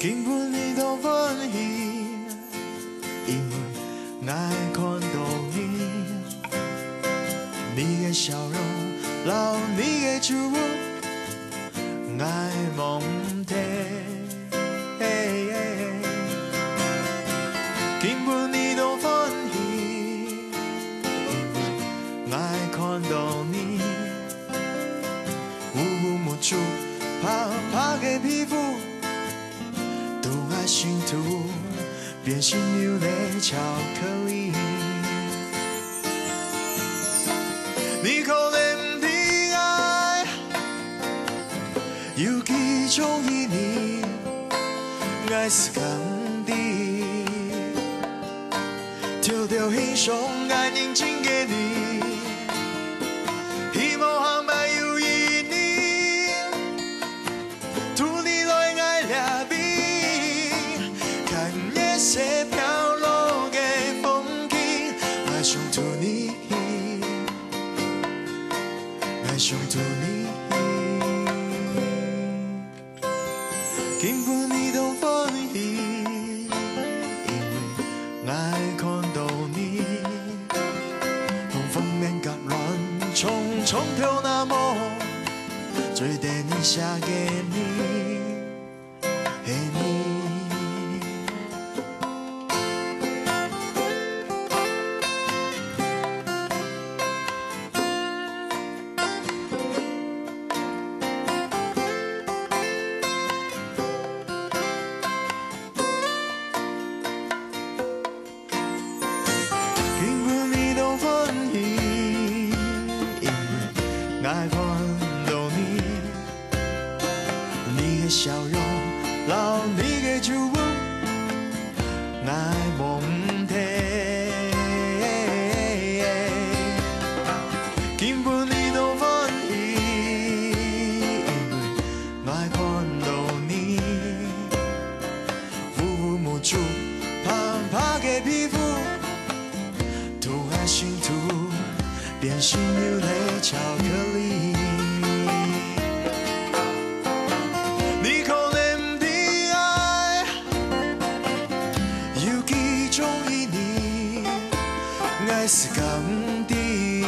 根本你都欢喜，因为爱看到你，你的笑容，留你的酒窝，爱梦体。根本你都欢喜，因为爱看到你，乌木处怕的皮肤。 心图变成流泪巧克力，你可能的爱有几种意义，爱是甘地，条条欣赏爱认真的你，希望航班有意你，图你来爱俩比。 是飘落的风景，爱上图你，爱上图你，根本你都欢喜，因为爱看到你，风面夹乱，匆匆跳那么，最对你下给你，嘿你。 爱看到你，你的笑容，留你的酒窝，爱梦体。根本你都欢喜，因为爱看到你，乌木处怕的皮肤，涂爱心图。 变成流泪巧克力，你可能的爱有几种意义，爱是甘地，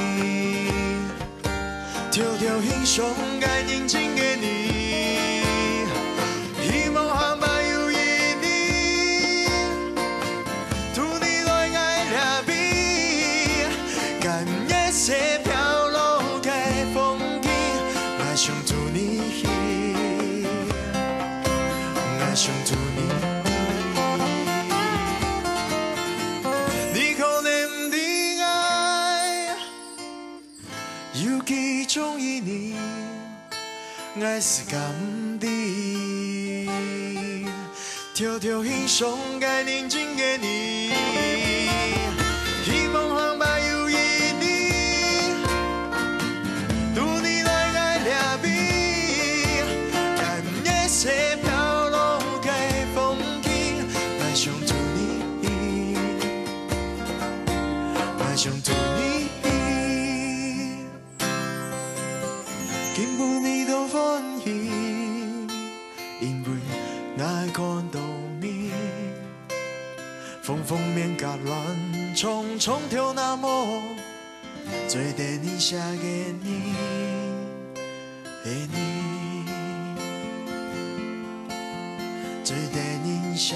条条欣赏爱认真的你，希望航班有意你，图你来爱俩比，甘。 是飘落的风景，爱上图你，爱上图你。你可能的爱有几种意义，爱是甘地，条条欣赏爱认真的你，希望航班有意。 是飘落的风景，爱上图你，爱上图你，根本你都欢喜，因为爱看到你，封面夹乱，匆匆跳那么，最对你下给你，给你。 最对你下。